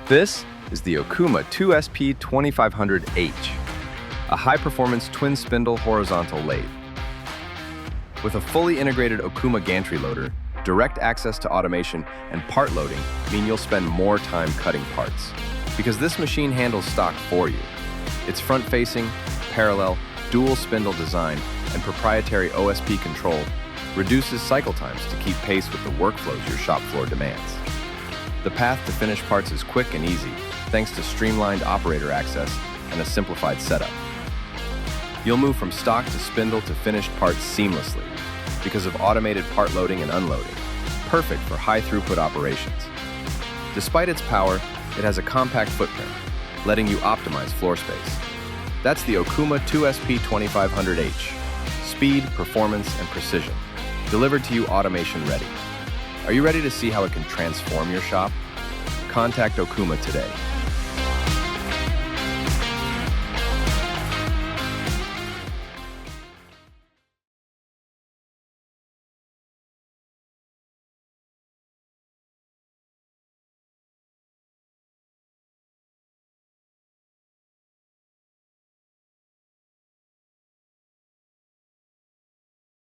This is the Okuma 2SP-2500H, a high-performance twin-spindle horizontal lathe. With a fully integrated Okuma Gantry Loader, direct access to automation and part loading mean you'll spend more time cutting parts, because this machine handles stock for you. Its front-facing, parallel, dual-spindle design and proprietary OSP control reduces cycle times to keep pace with the workflows your shop floor demands. The path to finished parts is quick and easy, thanks to streamlined operator access and a simplified setup. You'll move from stock to spindle to finished parts seamlessly because of automated part loading and unloading, perfect for high-throughput operations. Despite its power, it has a compact footprint, letting you optimize floor space. That's the Okuma 2SP-2500H. Speed, performance, and precision, delivered to you automation ready. Are you ready to see how it can transform your shop? Contact Okuma today.